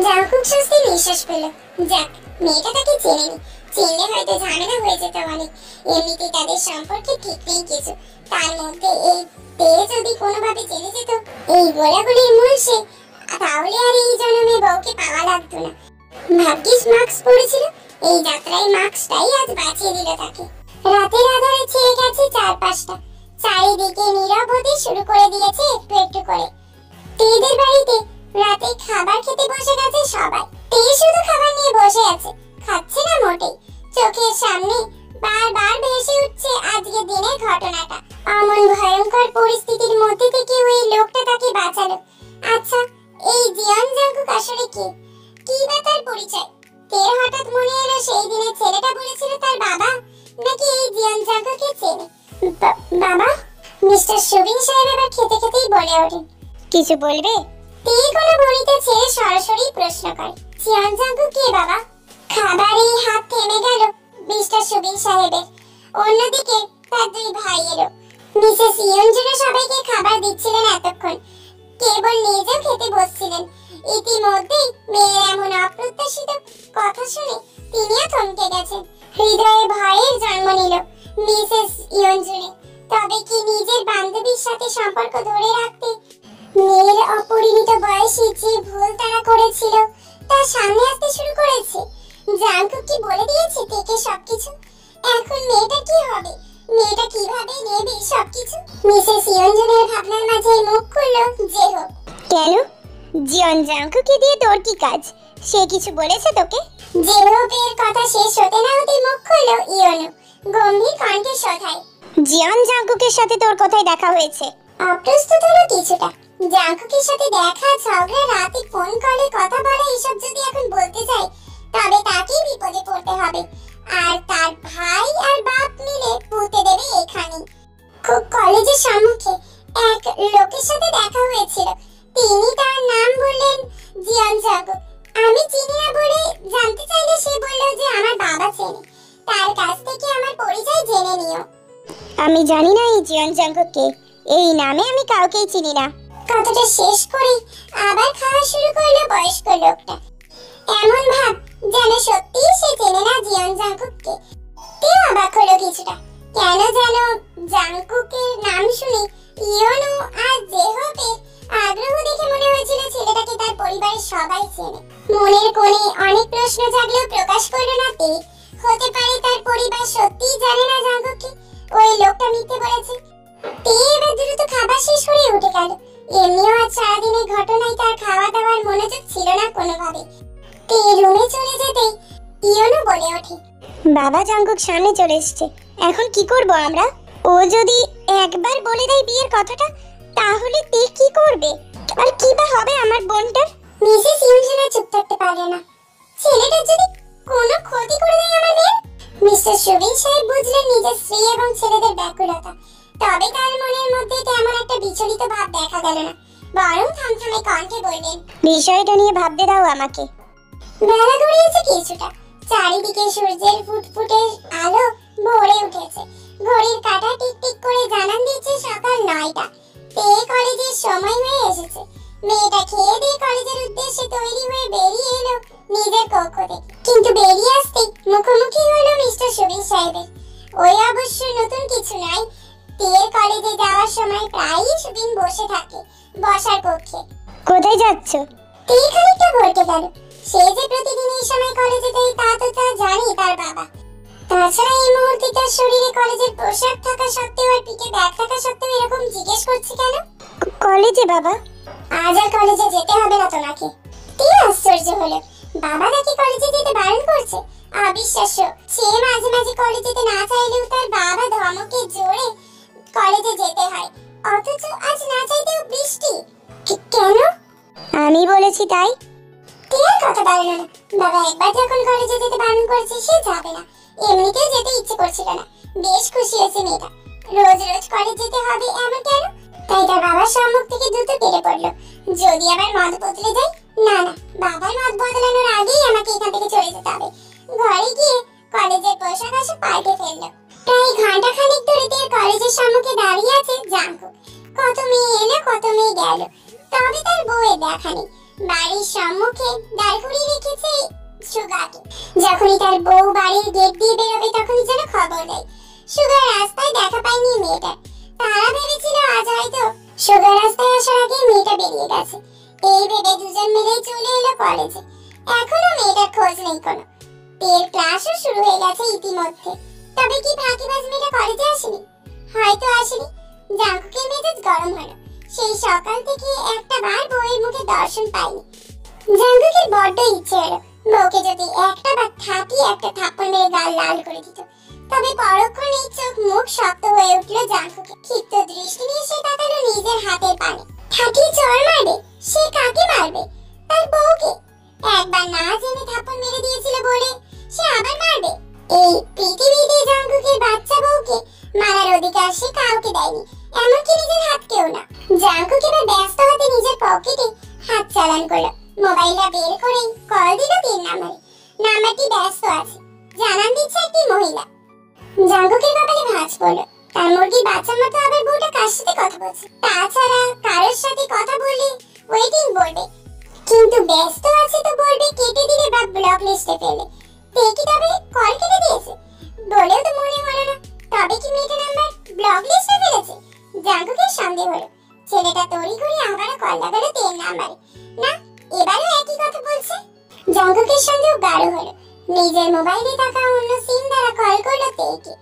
জাঙ্কুক স্বস্তি নিঃশ্বাস পেল। যাক, মেয়েটা তাকে চেনেনি। চিনলে হয়তো ঝামেলা হয়ে যেত অনেক। এমনিতেই তাদের সম্পর্কে ঠিক নেই কিছু। তার মধ্যে এই তে যদি কোনোভাবে জেনে যেত এই গোলাগুলির মূল সে, তাহলে আর এই জন্মে বউকে পাওয়া লাগতো না। ভাগ্যিস মাস্ক পরেছিল। এই যাত্রায় মাস্কটাই আজ বাঁচিয়ে দিল তাকে। রাতের আধারে ছেয়ে গেছে চারপাশটা। চারিদিকে নীরব হতে শুরু করে দিয়েছে একটু একটু করে। তেদের বাড়িতে রাতে খাবার খেতে বসে গেছে সবাই। তে শুধু খাবার নিয়ে বসে আছে, খাচ্ছে না মোটেই। চোখের সামনে বারবার ভেসে উঠছে আজকের দিনের ঘটনাটা। অমন ভয়ঙ্কর পরিস্থিতির মধ্যে থেকে ওই লোকটা তাকে বাঁচালো। আচ্ছা, এই জিয়ন জাঙ্কুক আসলে কে? কি বা তার পরিচয়? তের হঠাৎ মনে এলো সেই দিনে ছেলেটা বলেছিল তার বাবা নাকি এই জিয়ন জাঙ্কুককে চেনে। বাবা? মিস্টার সুবিন সাহেব এবার খেতে খেতেই বলে ওঠেন, কিছু বলবে? তে কোনো বলিতে ছেড়ে সরাসরি প্রশ্ন করে, জিয়ন জাঙ্কুক কে বাবা? খাবারেই হাত থেমে গেল মিস্টার সুবিন সাহেবের। অন্যদিকে তার দুই ভাইয়েরও। মিসেস ইয়ঞ্জুনো সবাইকে খাবার দিচ্ছিলেন এতক্ষণ। কেবল নিজেও খেতে বসছিলেন। ইতিমধ্যেই মেয়ের এমন অপ্রত্যাশিত কথা শুনে তিনিও থমকে গেছেন। হৃদয়ে ভয়ের জন্ম নিল মিসেস ইয়ঞ্জুনে। তবে কি নিজের বান্ধবীর সাথে সম্পর্ক ধরে রাখতে মেয়ের অপরিণত বয়সে যে ভুল তারা করেছিল তার সামনে আসতে শুরু করেছে? জাঙ্কুক কি বলে দিয়েছে তেকে সবকিছু? এখন মেয়েটা কি হবে? মেয়েটা কিভাবে নেবে সবকিছু? মিসেস ইয়ঞ্জনের ভাবনার মাঝে মুখ খুলল যে হোক। কেন? জিয়ন জাঙ্কুকে দিয়ে তোর কি কাজ? সে কিছু বলেছে তোকে? যে হোপের কথা শেষ হতে না হতে মুখ খুলল ইয়নো গম্ভীর কণ্ঠে শোধায়, জিয়ন জাঙ্কুকের সাথে তোর কোথায় দেখা হয়েছে? অপ্রস্তুত হলো কিছুটা। জাঙ্কুকের সাথে দেখা, ঝগড়া, রাতে ফোন কলে কথা বলা এসব যদি এখন বলতে যাই তবে তাকেই বিপদে পড়তে হবে। আর তার ভাই আর বাপ মিলে পুঁতে দেবে এখানে। কলেজের সম্মুখে এক লোকের সাথে দেখা হয়েছিল। তিনি তার নাম বললেন জিয়ন জাঙ্কুক। আমি চিনি না বলে জানতে চাইলে সে বলল যে আমার বাবা চেনে, তার কাছ থেকে আমার পরিচয় জেনে নিও। আমি জানি না এই জিয়ন জাঙ্কুক কে, এই নামে আমি কাউকেই চিনি না। কথাটা শেষ করে আবার খাওয়া শুরু করলো বয়স্ক লোকটা। এমন ভাব যেন সত্যিই সে চেনে না জিয়ন জাঙ্কুককে। তেও অবাক হলো কিছুটা। কেন যেন জাঙ্কুকের নাম শুনে ইয়োনো আর জেহবের আগ্রহ দেখে মনে হয়েছিল ছেলেটাকে তার পরিবারের সবাই চেনে। মনের কোণে অনেক প্রশ্ন জাগলেও প্রকাশ করলো না তে। হতে পারে তার পরিবার সত্যিই জানে না জাঙ্কুককে, ওই লোকটা মিথ্যে বলেছে। তে এবার দ্রুত খাবার শেষ করে উঠে গেল। এমনিও আজ সারাদিনের ঘটনায় তার খাওয়া দাওয়ার মনোযোগ ছিল না কোনোভাবে। তে রুমে চলে যেতেই ইয়োনো বলে ওঠে, বাবা জাঙ্কুক সামনে চলে এসেছে, এখন কি করব আমরা? ও যদি একবার বলে দেয় বিয়ের কথাটা, তাহলে তে কি করবে? আর কি বা হবে আমার বোনটার? মিসেস ইউনজেনা চুপ থাকতে পারে না। ছেলেটা যদি কোনো ক্ষতি করে দেয় আমাদের? মিস্টার সুবিন সাহেব বুঝলেন নিজের স্ত্রী এবং ছেলেদের ব্যাকুলতা। তবে তার মনের মধ্যে তেমন একটা বিচলিত ভাব দেখা গেল না, বরং থমথমে কণ্ঠে বললেন, বিষয়টা নিয়ে ভাবতে দাও আমাকে। বেলা গড়িয়েছে কিছুটা, চারিদিকে সূর্যের ফুটফুটে আলো ভরে উঠেছে। ঘড়ির কাঁটা টিকটিক করে জানান দিচ্ছে সকাল 9টা। তে কলেজের সময় হয়ে এসেছে। মেয়েটা খেয়ে দিয়ে কলেজের উদ্দেশ্যে তৈরি হয়ে বেরিয়ে এলো নিজের কক্ষ থেকে। কিন্তু বেরিয়ে আসতেই মুখোমুখি হলো মিস্টার সুবিন সাহেবের। ওই অবশ্য নতুন কিছু নয়, তের কলেজে যাওয়ার সময় প্রায়ই সুবিন বসে থাকে বসার কক্ষে। কোথায় যাচ্ছ? তে খানিকটা ভরকে গেল। সে যে প্রতিদিন এই সময় কলেজে যায় তা তো তা জানি তার বাবা। তাছাড়া এই মুহূর্তে তার শরীরে কলেজের পোশাক থাকা সত্ত্বেও আর পিঠে ব্যাগ থাকা সত্ত্বেও এরকম জিজ্ঞেস করছে কেন? কলেজে বাবা। আজ আর কলেজে যেতে হবে না তোমাকে। তে আশ্চর্য হলো, বাবা নাকি কলেজে যেতে বারণ করছে? অবিশ্বাস্য। সে মাঝে মাঝে কলেজে যেতে না চাইলেও তার বাবা ধমকে জোরে কলেজে যেতে হয়, অথচ আজ না চাইতেও বৃষ্টি। কেন? আমি বলেছি তাই। তের কথা বাড়লো না। বাবা একবার যখন কলেজে যেতে বারণ করেছে সে যাবে না। এমনিতেও যেতে ইচ্ছে করছিল না। বেশ খুশি হয়েছে মেয়েটা। রোজ রোজ কলেজ যেতে হবে এমন কেন? তাই তার বাবার সম্মুখ থেকে দ্রুত বেড়ে পড়লো। যদি আবার মত বদলে যায়? না না, বাবার মত বদলানোর আগেই আমাকে এখান থেকে চলে যেতে হবে। ঘরে গিয়ে কলেজের পোশাক আশাক পাল্টে ফেললো। প্রায় ঘন্টা খানিক ধরে তের কলেজের সম্মুখে দাঁড়িয়ে আছে জাঙ্কুক। কত মেয়ে এলো কত মেয়ে গেল, তবে তার বউয়ের দেখা নেই। বাড়ির সম্মুখে দাঁড় করিয়ে রেখেছে সুগাকে। যখনই তার বউ বাড়ির গেট দিয়ে বেরোবে তখনই যেন খবর দেয়। সুগার রাস্তায় দেখা পায়নি মেয়েটার। তারা ভেবেছিল আজ হয়তো সুগার রাস্তায় আসার আগে মেয়েটা বেরিয়ে গেছে। এই ভেবে দুজন মিলেই চলে এলো কলেজে। এখনো মেয়েটার খোঁজ নেই কোনো। তের ক্লাসও শুরু হয়ে গেছে ইতিমধ্যে। তবে কি ফাঁকিবাজ মেয়েটা কলেজে আসেনি? হয়তো আসেনি। জাঙ্কুকের মেজাজ গরম হলো। সেই সকাল থেকে একটা বার বউয়ের মুখে দর্শন পাইনি। জাঙ্কুকের বড্ড ইচ্ছে হলো বউকে যদি একটা বার থাপিয়ে একটা থাপ্পড় মেরে গাল লাল করে দিত। তবে পরক্ষণেই চোখ মুখ শক্ত হয়ে উঠলো জাঙ্কুকে। ক্ষিপ্ত দৃষ্টি নিয়ে সে তাকালো নিজের হাতের পানে। ঠাকিয়ে চড় মারবে? সে কাকে মারবে? তার বউকে। একবার না জেনে থাপ্পড় মেরে দিয়েছিল বলে সে আবার মারবে? এই পৃথিবীতে জাঙ্কুকের বাচ্চা বউকে মারার অধিকার সে কাউকে দেয়নি, এমনকি নিজের হাতকেও না। জাঙ্কুক এবার ব্যস্ত হাতে নিজের পকেটে হাত চালান করলো। মোবাইলটা বের করে কল দিল তিন নাম্বারে। নাম্বারটি ব্যস্ত আছে। জানান দিচ্ছে একটি মহিলা। জাঙ্কুকের কপালে ভাঁজ পড়লো। তার মুরগির বাচ্চার মতো আবার বউটা কার সাথে কথা বলছে? তাছাড়া কারোর সাথে কথা বললে ওয়েটিং বলবে, কিন্তু ব্যস্ত আছে তো বলবে কেটে দিলে বা ব্লক লিস্টে ফেলে। দেখি তবে কল কেটে দিয়েছে বলেও তো মনে হলো না। তবে কি মেয়েটা নাম্বার ব্লক লিস্টে ফেলেছে? জাঙ্কুকের সন্দেহ হলো। ছেলেটা তড়ি করে আবারও কল লাগালো তিন নাম্বারে। না, এবারও একই কথা বলছে। জাঙ্কুকের সন্দেহ গাঢ় হলো। নিজের মোবাইলে থাকা অন্য সিম দ্বারা কল করলো তেকে।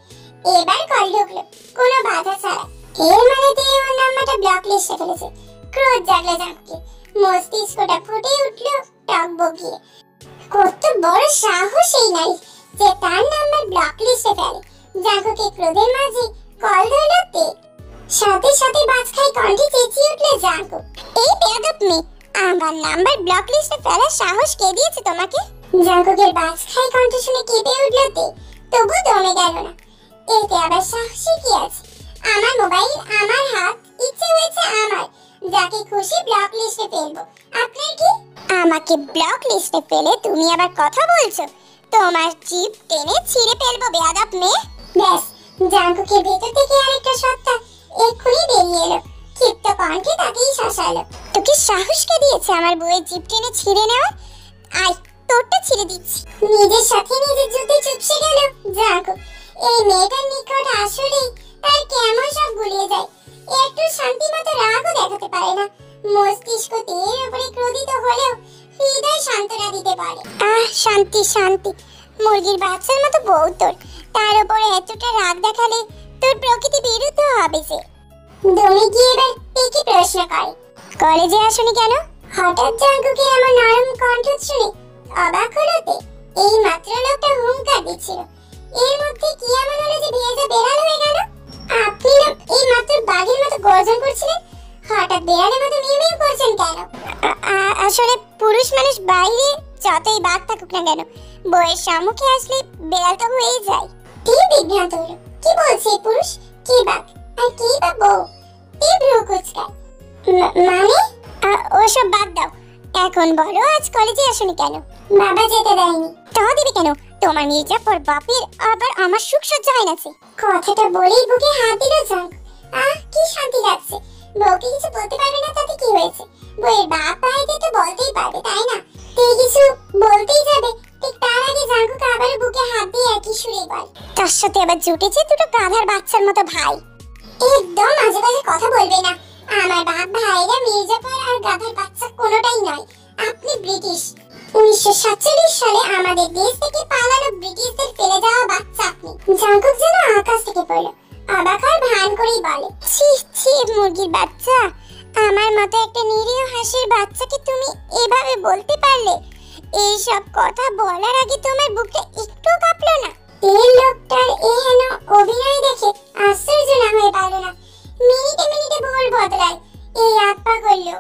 এবার কল ঢুকলো কোনো বাধা ছাড়া। এর মানে তে ওর নাম্বারটা ব্লক লিস্টে ফেলেছে। ক্রোধ জাগলো জাঙ্কুকে। মস্তিষ্কটা ফুটে উঠলো টক বগিয়ে। কত বড় সাহস এই নারী যে তার নাম্বার ব্লক লিস্টে ফেলে। জাঙ্কুকে ক্রোধের মাঝে কল ধরলো তে। সাথে সাথে বাজ খাই কণ্ঠে চেঁচিয়ে উঠলো জাঙ্কুক, এই বেয়াদব মেয়ে, আমার নাম্বার ব্লক লিস্টে ফেলার সাহস কে দিয়েছে তোমাকে? জাঙ্কুকের বাজ খাই কণ্ঠ শুনে কেঁপে উঠলো তে। তবু দমে গেল না। এতে আবার সাহসী কি আছে? আমার মোবাইল, আমার হাত, ইচ্ছে হয়েছে আমার। যাকে খুশি ব্লক লিস্টে ফেলবো। আপনার কি? আমাকে ব্লক লিস্টে ফেলে তুমি আবার কথা বলছো? তোমার জিভ টেনে ছিঁড়ে ফেলবো বেয়াদব মেয়ে। ব্যাস, জাঙ্কুকের ভেতর থেকে আরেকটা সত্তা এক্ষুনি বেরিয়ে এলো। ক্ষিপ্ত কণ্ঠে তাকেই শাসালো। তোকে সাহস কে দিয়েছে আমার বউয়ের জিভ টেনে ছিঁড়ে নেওয়া? আয়, তোরটা ছিঁড়ে দিচ্ছি। নিজের সাথে নিজের যুদ্ধে চুপসে গেল জাঙ্কুক। এই মেয়েটার নিকট আসলেই তার কেমন সব গুলিয়ে যায়। একটু শান্তি মতো রাগও দেখাতে পারে না। মস্তিষ্ক তের উপরে ক্রোধিত হলেও হৃদয় সান্ত্বনা দিতে পারে। শান্তি শান্তি, মুরগির বাচ্চার মতো বউ তোর। তার উপরে এতটা রাগ দেখালে তোর প্রকৃতি বিরুদ্ধ হবে সে। তুমি কি এবার কি প্রশ্ন করে? কলেজে আসনি কেন? হঠাৎ জাঙ্কুকের এমন নরম কণ্ঠ শুনে অবাক হলোতে এই মাত্র লোকটা হুঙ্কার দিচ্ছিল। এর মধ্যে কি এমন হলো যে ভেজা বেড়াল হয়ে গেল? আপনি না এই মাত্র বাঘের মতো গর্জন করছিলেন, হঠাৎ বেড়ালের মতো মিউ মিউ করছেন কেন? আসলে পুরুষ মানুষ বাইরে যতই বাঘ থাকুক না কেন, বউয়ের সম্মুখে আসলে বেড়াল তো হয়েই যায়। কি বিভ্রান্ত হলো, কি বলছে পুরুষ, কি বাঘ আর কি বা বউ? তীব্র কুচকায়। মানে ওসব বাদ দাও, এখন বলো আজ কলেজে আসনি কেন? বাবা যেতে দেয়নি। তা দিবে কেন? তোমার মির্জাফর বাপের আবার আমার সুখ সহ্য হয় না। কথাটা বলেই বুকে হাত দিল জাঙ্ক। কি শান্তি লাগছে। বউকে কিছু বলতে পারবে না তাতে কি হয়েছে? বউয়ের বাপ ভাইকে তো বলতেই পারবে, তাই না? তুই কিছু বলতেই যাবে, ঠিক তার আগে জাঙ্কুকে আবার বুকে হাত দিয়ে একই সুরে বল, তার সাথে আবার জুটেছে দুটো গাধার বাচ্চার মতো ভাই। একদম মাঝে মাঝে কথা বলবে না। আমার বাপ ভাইরা মির্জাফর আর গাধার বাচ্চা কোনোটাই নয়। আপনি ব্রিটিশ। 1947 সালে আমাদের দেশ থেকে পালানো ব্রিটিশদের ফেলে যাওয়া বাচ্চা আপনি। জাঙ্কুক যেন আকাশ থেকে পড়লো, অবাক আর ভান করেই বলে, ছি ছি মুরগির বাচ্চা, আমার মতো একটা নিরীহ হাঁসের বাচ্চাকে তুমি এভাবে বলতে পারলে? এই সব কথা বলার আগে তোমার বুকটা একটু কাঁপলো না? এই লোকটার এহেন অভিনয় দেখে আশ্চর্য না হয়ে পারলো না। মিনিটে মিনিটে ভুল বদলায় এই আত্মা করলো।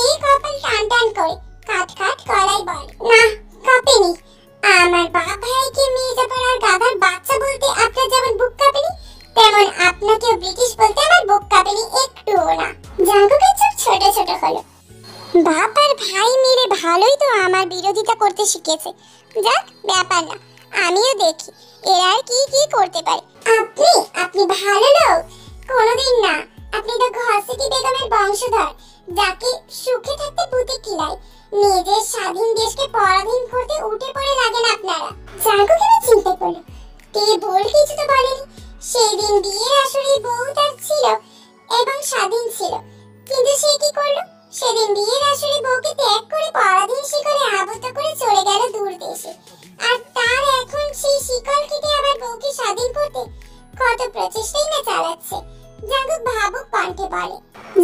এই কপাল টান টান করে কাট কাট করাই বলে, না কাঁপেনি। আমার বাপ ভাইকে মির্জাফর আর গাধার বাচ্চা বলতে আপনার যেমন বুক কাঁপেনি, তেমন আপনাকেও ব্রিটিশ বলতে আমার বুক কাঁপেনি একটুও না। জাঙ্কুকের চোখ ছোট ছোট হলো। বাপ আর ভাই মিলে ভালোই তো আমার বিরোধিতা করতে শিখেছে। যাক, ব্যাপার না, আমিও দেখি এরা আর কি কি করতে পারে। আপনি ভালো লোক? কোনোদিন না। আপনি তো ঘসিটি বেগমের বংশধর, যাকে সুখে থাকতে পুঁতে কিলায়। নিজের স্বাধীন দেশকে পরাধীন করতে উঠে পড়ে লাগেন আপনারা। জাঙ্কুক এবার চিন্তা করলো, কে ভুল কিছু তো বলেনি। সেই দিন বিয়ের আসরে বউ তার ছিল এবং স্বাধীন ছিল, কিন্তু সে কি করলো? সেদিন বিয়ের আসরে বউকে ত্যাগ করে পরাধীন শিকলে আবদ্ধ করে চলে গেল দূর দেশে। আর তার এখন সেই শিকল কেটে আবার বউকে স্বাধীন করতে কত প্রচেষ্টাই না চালাচ্ছে। জাঙ্কুক ভাবুক কণ্ঠে বলে,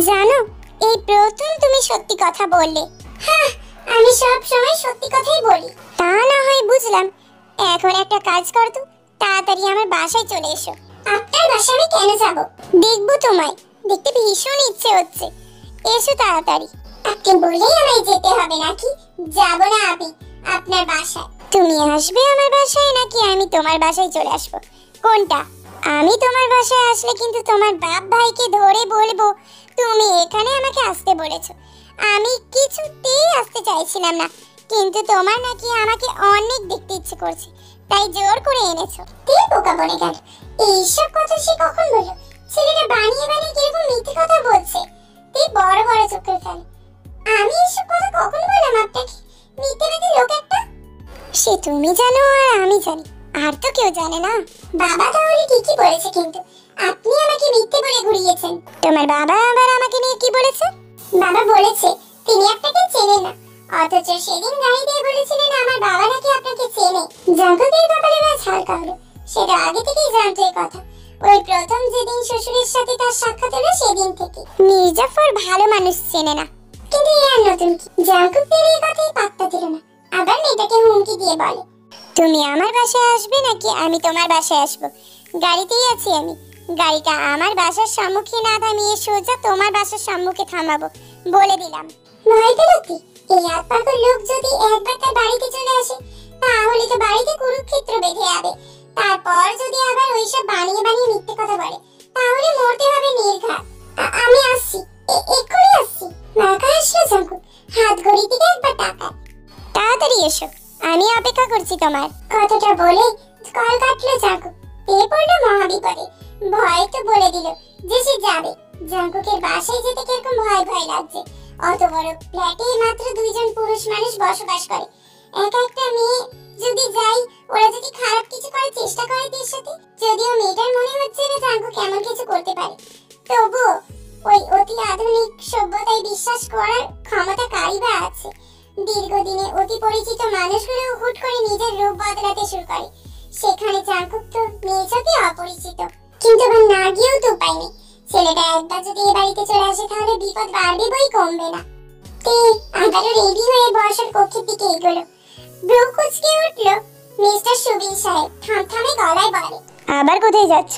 জানো, এই প্রথম তুমি সত্যি কথা বললে। হ্যাঁ, আমি সব সময় সত্যি কথাই বলি। তা না হয় বুঝলাম। এখন একটা কাজ করো তো, তাড়াতাড়ি আমার বাসায় চলে এসো। আপনার বাসায় আমি কেন যাব? দেখবো তোমায়, দেখতে ভীষণ ইচ্ছে হচ্ছে। এসো তাড়াতাড়ি। আপনি বললেই আমায় যেতে হবে নাকি? যাব না আমি আপনার বাসায়। তুমি আসবে আমার বাসায় নাকি আমি তোমার বাসায় চলে আসবো? কোনটা? আমি তোমার বাসায় আসলে কিন্তু তোমার বাপ ভাইকে ধরে বলবো তুমি এখানে আমাকে আসতে বলেছো। আমি কিছুতেই আসতে চাইছিলাম না, কিন্তু তোমার নাকি আমাকে অনেক দেখতে ইচ্ছে করছে, তাই জোর করে এনেছো। তুই বোকা বনে গেল। এইসব কথা সে কখন বললো? ছেলেটা বানিয়ে বানিয়ে কিরকম মিথ্যে কথা বলছে। তুই বড় বড় চোখ করে ফেল। আমি এইসব কথা কখন বললাম আপনাকে? মিথ্যেবাদী লোক একটা। সে তুমি জানো আর আমি জানি, আর তো কেউ জানে না। বাবা তাহলে ঠিকই বলেছে, কিন্তু আপনি আমাকে মিথ্যে বলে ঘুরিয়েছেন। তোমার বাবা আবার আমাকে নিয়ে কি বলেছে? বাবা বলেছে তিনি আপনাকে চেনেন না, অথচ সেদিন গাড়ি দিয়ে বলেছিলেন আমার বাবা নাকি আপনাকে চেনে। জাঙ্কুকের কপালে মাছ হালকা হলো। সেটা আগে থেকেই জানতো এই কথা। ওই প্রথম যেদিন শ্বশুরের সাথে তার সাক্ষাৎ হলো সেদিন থেকে। মির্জাফর ভালো মানুষ চেনে না, কিন্তু আর নতুন কি? জাঙ্কুকের এই কথাই পাত্তা দিল না, আবার মেয়েটাকে হুমকি দিয়ে বলে, তুমি আমার বাসায় আসবে নাকি আমি তোমার বাসায় আসবো? গাড়িতেই আছি আমি। গাড়িটা আমার বাসার সম্মুখে না থামিয়ে সোজা তোমার বাসার সম্মুখে থামাবো, বলে দিলাম। ভয় পেল কি? এই আত্মাকর লোক যদি একবার তার বাড়িতে চলে আসে, তাহলে তো বাড়িতে কুরুক্ষেত্র বেঁধে যাবে। তারপর যদি আবার ওইসব বানিয়ে বানিয়ে মিথ্যে কথা বলে, তাহলে মরতে হবে নির্ঘাত। আমি আসছি, এক্ষুনি আসছি। মাকা আসলো জাঙ্কুক, হাত ঘড়ির দিকে একবার তাকায়। তাড়াতাড়ি এসো, আমি অপেক্ষা করছি তোমার। কথাটা বলে কল কাটলো জাঙ্কুক। এ পড়লো মহাবিপদে। ভয় তো বলে দিল যে সে যাবে। জাঙ্কুকের বাসায় যেতে কিরকম ভয় ভয় লাগছে। অত বড় ফ্ল্যাটে মাত্র দুইজন পুরুষ মানুষ বসবাস করে। একা একটা মেয়ে যদি যাই, ওরা যদি খারাপ কিছু করার চেষ্টা করে তার সাথে, যদিও মেয়েটার মনে হচ্ছে না জাঙ্কুক এমন কিছু করতে পারে, তবুও ওই অতি আধুনিক সভ্যতায় বিশ্বাস করার ক্ষমতা কারই বা আছে? দীর্ঘদিনে অতি পরিচিত মানুষগুলো হুট করে নিজের রূপ বদলাতে শুরু করে। সেখানে জাঙ্কুক তো নিজেকে অপরিচিত। কিন্তু আবার না গিয়েও তো উপায় নেই। ছেলেটা একবার যদি এ বাড়িতে চলে আসে তাহলে বিপদ বাড়বে বই কমবে না। তে আবারও রেডি হয়ে বসার কক্ষের দিকে এগোলো। ব্রু কুচকে উঠলো মিস্টার সুবিন সাহেব থামথামে গলায় বলে, আবার কোথায় যাচ্ছ?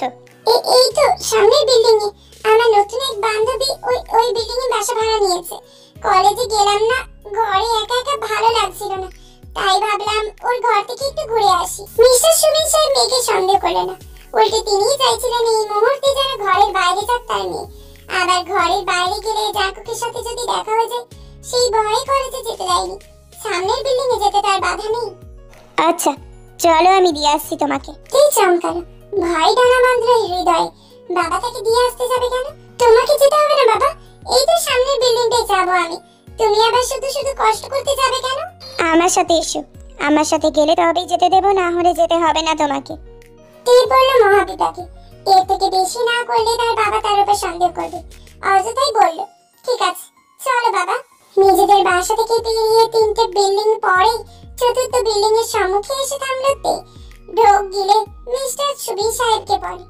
এই তো সামনের বিল্ডিং এ। আমার নতুন এক বান্ধবী ওই বিল্ডিং এ বাসা ভাড়া নিয়েছে। কলেজে গেলাম না, ঘরে একা একা ভালো লাগছিল না, তাই ভাবলাম ওর ঘর থেকে একটু ঘুরে আসি। মিস্টার সুবিন সাহেব মেয়েকে সন্দেহ করলেন না, উল্টে তিনিই চাইছিলেন এই মুহূর্তে যেন ঘরের বাইরে যাক তার মেয়ে। আবার ঘরের বাইরে গেলে জাঙ্কুকের সাথে যদি দেখা হয়ে যায়, সেই ভয়ে কলেজে যেতে দেয়নি। সামনের বিল্ডিং এ যেতে তার বাধা নেই। আচ্ছা চলো, আমি দিয়ে আসছি তোমাকে। কি চমকালো, ভয় ডানা বাঁধলো হৃদয়ে। বাবা তাকে দিয়ে আসতে যাবে কেন? তোমাকে যেতে হবে না বাবা, এই তো সামনের বিল্ডিংটায় যাবো আমি। তুমি আবার শুধু শুধু কষ্ট করতে যাবে কেন? আমার সাথে এসো, আমার সাথে গেলে তবেই যেতে দেবো, না হলে যেতে হবে না তোমাকে। তীর পড়লো মহাবিপাকে। এর থেকে বেশি না করলে তার বাবা তার উপর সন্দেহ করবে। অযথাই বলল, ঠিক আছে চলো বাবা। নিজেদের বাসা থেকে বেরিয়ে 3টে বিল্ডিং পরে চতুর্থ বিল্ডিং এর সম্মুখে এসে থামলো তে। ঢোক গিলে মিস্টার সুবিন সাহেবকে বলে,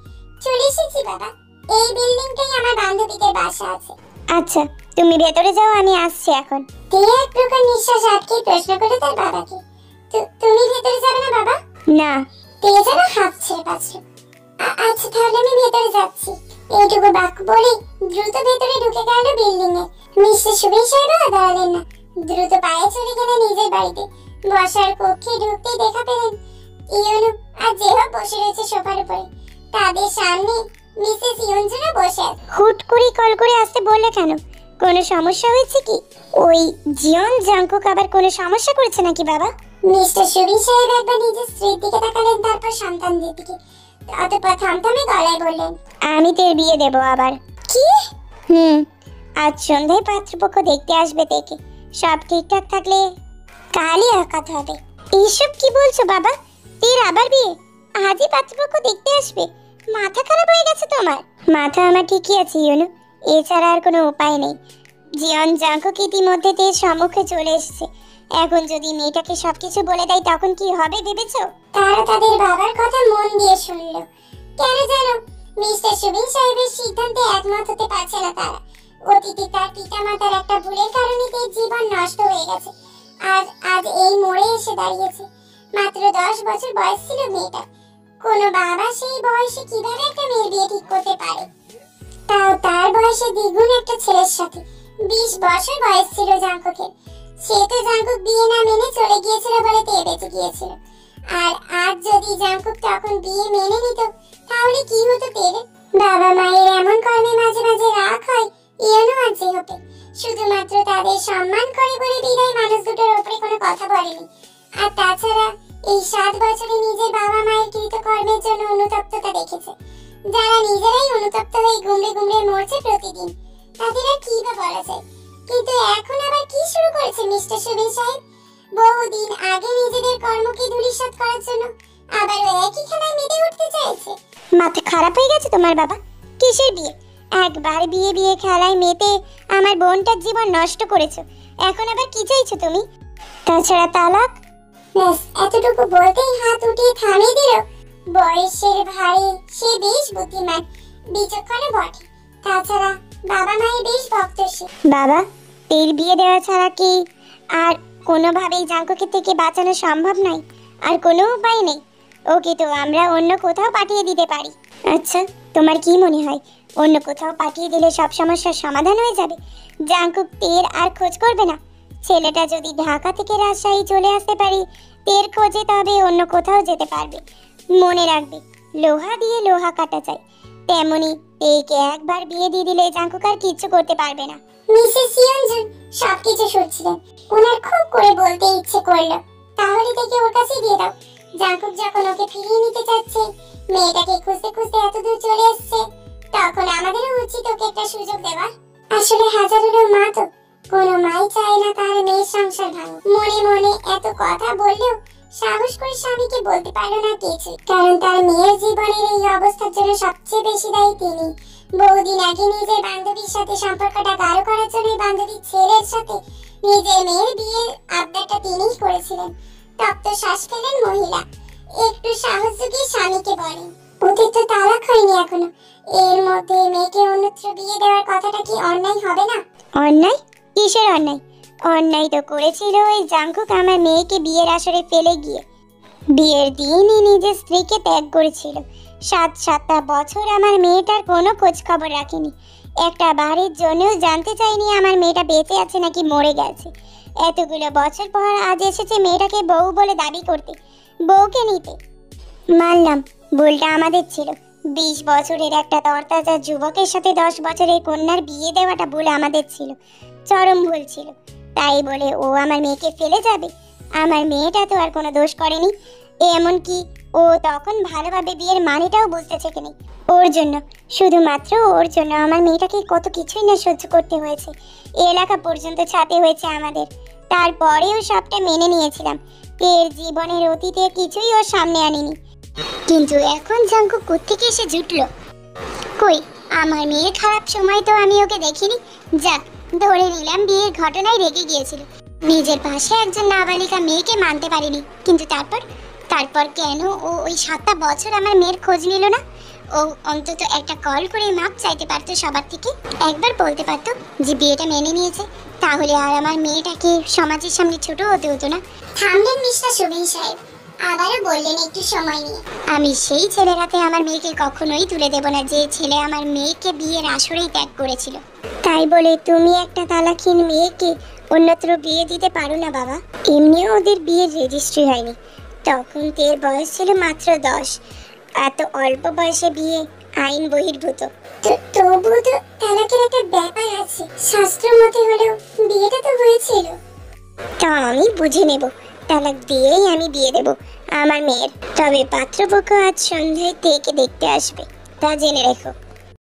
চলে এসেছি বাবা, এই বিল্ডিংটাই আমার বান্ধবীদের বাসা আছে। আচ্ছা তুমি ভেতরে যাও, আমি আসছি এখন। তে এক প্রকার নিঃশ্বাস আটকে প্রশ্ন করে তার বাবাকে, তুমি ভেতরে যাবে না বাবা? না। তে যেন হাত ছেড়ে পাচ্ছে। আচ্ছা তাহলে আমি ভেতরে যাচ্ছি। এইটুকু বাক্য বলে দ্রুত ভেতরে ঢুকে গেল বিল্ডিং এ। মিস্টার সুবিন সাহেবও দাঁড়ালেন না, দ্রুত পায়ে চলে গেলেন নিজের বাড়িতে। বসার কক্ষে ঢুকতেই দেখা পেলেন ইয়নু আর জেহব বসে রয়েছে সোফার উপরে। তাদের সামনে মিসেস ইয়নজুনা বসে। হুট করে কল করে আসতে বললে কেন? কোনো সমস্যা হয়েছে কি? ওই জিয়ন জাঙ্কুক আবার কোনো সমস্যা করেছে নাকি বাবা? মিস্টার সুবিন সাহেব একবার নিজের স্ত্রীর দিকে তাকালেন, তারপর সন্তানদের দিকে। অতঃপর থামথামে গলায় বললেন, আমি তোর বিয়ে দেব আবার। কি? আজ সন্ধ্যায় পাত্রপক্ষ দেখতে আসবে থেকে। সব ঠিকঠাক থাকলে কালই আকাত হবে। এইসব কি বলছো বাবা? তোর আবার বিয়ে? আজই পাত্রপক্ষ দেখতে আসবে? মাথা খারাপ হয়ে গেছে তোমার? মাথা আমার ঠিকই আছে ইউনু, এছাড়া আর কোনো উপায় নেই। জিয়ন জাঙ্কুক ইতিমধ্যে তোর সম্মুখে চলে এসেছে। এখন যদি মেয়েটাকে সবকিছু বলে দেয় তখন কি হবে ভেবেছো? তারা তাদের বাবার কথা মন দিয়ে শুনলো। কেন জানো, মিস্টার সুবিন সাহেবের সিদ্ধান্তে একমত হতে পারছে না তারা। অতীতে তার পিতামাতার একটা ভুলের কারণে তার জীবন নষ্ট হয়ে গেছে। আজ এই মোড়ে এসে দাঁড়িয়েছে। মাত্র 10 বছর বয়স ছিল মেয়েটা। কোনো বাবা সেই বয়সে কিভাবে একটা মেয়ের বিয়ে ঠিক করতে পারে? তাও তার বয়সে দ্বিগুণ একটা ছেলের সাথে। 20 বছর বয়স ছিল জাঙ্কুকের। সে তো জাঙ্কুক বিয়ে না মেনে চলে গিয়েছিল বলে তে বেঁচে গিয়েছিল। আর আজ যদি জাঙ্কুক তখন বিয়ে মেনে নিত তাহলে কি হতো তের? বাবা মায়ের এমন কর্মে মাঝে মাঝে রাগ হয় ইয়নু আর জেহবে। শুধুমাত্র তাদের সম্মান করে বলে বিদায় মানুষ দুটোর উপরে কোনো কথা বলেনি। আর তাছাড়া এই 7 বছরে নিজের বাবা মায়ের কৃত কর্মের জন্য অনুতপ্ততা দেখেছে। যারা নিজেরাই অনুতপ্ত হয়ে গুমড়ে গুমড়ে মরছে প্রতিদিন, তাদের আর কি বা বলা যায়? কিন্তু এখন আবার কি শুরু করেছে মিস্টার সুবিন সাহেব? বহুদিন আগে নিজেদের কর্মকে ধূলিসাৎ করার জন্য আবার একই খেলায় মেতে উঠতে চাইছে। মাথা খারাপ হয়ে গেছে তোমার বাবা? কিসের বিয়ে? একবার বিয়ে বিয়ে খেলায় মেতে আমার বোনটার জীবন নষ্ট করেছো, এখন আবার কি চাইছো তুমি? তাছাড়া তালাক? ব্যাস এতটুকু বলতেই হাত উঠিয়ে থামিয়ে দিল। বয়সের ভারে সে বেশ বুদ্ধিমান, বিচক্ষণ বটে। তাছাড়া বাবা মায়ের বেশ ভক্ত সে। বাবা, তের বিয়ে দেওয়া ছাড়া কি আর কোনোভাবেই জাঙ্কুকের থেকে বাঁচানো সম্ভব নয়? আর কোনো উপায় নেই? ওকে তো আমরা অন্য কোথাও পাঠিয়ে দিতে পারি। আচ্ছা তোমার কি মনে হয় অন্য কোথাও পাঠিয়ে দিলে সব সমস্যার সমাধান হয়ে যাবে? জাঙ্কুক তের আর খোঁজ করবে না? ছেলেটা যদি ঢাকা থেকে রাজশাহী চলে আসতে পারি তের খোঁজে, তবে অন্য কোথাও যেতে পারবে। মনে রাখবে, লোহা দিয়ে লোহা কাটা যায়, তেমনি তেকে একবার বিয়ে দিয়ে দিলে জাঙ্কুক আর কিচ্ছু করতে পারবে না। মিসেস ইয়নজুন সবকিছু শুনছিলেন, ওনার খুব করে বলতে ইচ্ছে করলো, তাহলে তেকে ওর কাছে দিয়ে দাও। জাঙ্কুক যখন ওকে ফিরিয়ে নিতে চাচ্ছে, মেয়েটাকে খুঁজতে খুঁজতে এতদূর চলে এসেছে, তখন আমাদেরও উচিত ওকে একটা সুযোগ দেওয়ার। আসলে হাজারেরও মা তো, কোনো মাই চায় না তার মেয়ের সংসার ভাঙুক। মনে মনে এত কথা বললেও সাহস করে স্বামীকে বলতে পারলো না কিছু, কারণ তার মেয়ের জীবনের এই অবস্থার জন্য সবচেয়ে বেশি দায়ী তিনি। বহুদিন আগে নিজের বান্ধবীর সাথে সম্পর্কটা গাঢ় করার জন্য বান্ধবীর ছেলের সাথে নিজের মেয়ের বিয়ের আবদারটা তিনিই করেছিলেন। তপ্ত শ্বাস ফেলেন মহিলা, একটু সাহস জুগিয়ে স্বামীকে বলেন, ওদের তো তালাক হয়নি এখনো, এর মধ্যে মেয়েকে অন্যত্র বিয়ে দেওয়ার কথাটা কি অন্যায় হবে না? অন্যায়? কিসের অন্যায়? অন্যায় তো করেছিল ওই জাঙ্কুক আমার মেয়েকে বিয়ের আসরে ফেলে গিয়ে। বিয়ের দিনই নিজের স্ত্রীকে ত্যাগ করেছিল। 7-7টা বছর আমার মেয়েটার কোনো খোঁজ খবর রাখেনি, একটা বাড়ির জন্যও জানতে চাইনি আমার মেয়েটা বেঁচে আছে নাকি মরে গেছে। এতগুলো বছর পর আজ এসেছে মেয়েটাকে বউ বলে দাবি করতে, বউকে নিতে। মানলাম ভুলটা আমাদের ছিল, 20 বছরের একটা তরতাজা যুবকের সাথে 10 বছরের কন্যার বিয়ে দেওয়াটা ভুল আমাদের ছিল, চরম ভুল ছিল। তাই বলে ও আমার মেয়েকে ফেলে যাবে? আমার মেয়েটা তো আর কোনো দোষ করেনি, এমনকি ও তখন ভালোভাবে বিয়ের মানেটাও বুঝতে শেখেনি। ওর জন্য, শুধুমাত্র ওর জন্য আমার মেয়েটাকে কত কিছুই না সহ্য করতে হয়েছে, এলাকা পর্যন্ত ছাড়তে হয়েছে আমাদের। তারপরেও সবটা মেনে নিয়েছিলাম, এর জীবনের অতীতে কিছুই ওর সামনে আনিনি। কিন্তু এখন জাঙ্কুক কোত্থেকে এসে জুটলো? কই, আমার মেয়ের খারাপ সময় তো আমি ওকে দেখিনি। যাক, ধরে নিলাম বিয়ের ঘটনায় রেগে গিয়েছিল, নিজের পাশে একজন নাবালিকা মেয়েকে মানতে পারিনি। কিন্তু তারপর কেন ও ওই 7টা বছর আমার মেয়ের খোঁজ নিল না? ও অন্তত একটা কল করে মাপ চাইতে পারতো সবার থেকে, একবার বলতে পারতো যে বিয়েটা মেনে নিয়েছে, তাহলে আর আমার মেয়েটাকে সমাজের সামনে ছোট হতে হতো না। থামলেন মিস্টার সুবিন সাহেব, আবারও বললেন একটু সময় নিয়ে। আমি সেই ছেলের হাতে আমার মেয়েকে কখনোই তুলে দেব না, যে ছেলে আমার মেয়েকে বিয়ের আসরেই ত্যাগ করেছিল। তাই বলে তুমি একটা তালাকহীন মেয়েকে অন্যত্র বিয়ে দিতে পারো না বাবা। এমনিও ওদের বিয়ের রেজিস্ট্রি হয়নি, তখন তের বয়স ছিল মাত্র 10। এত অল্প বয়সে বিয়ে আইন বহির্ভূত। তবু তো তালাকের একটা ব্যাপার আছে, শাস্ত্র মতে হলেও বিয়েটা তো হয়েছিল। তা আমি বুঝে নেব, তালাক দিয়েই আমি বিয়ে দেব আমার মেয়ের। তবে পাত্রপক্ষ আজ সন্ধ্যায় তেকে দেখতে আসবে, তা জেনে রেখো।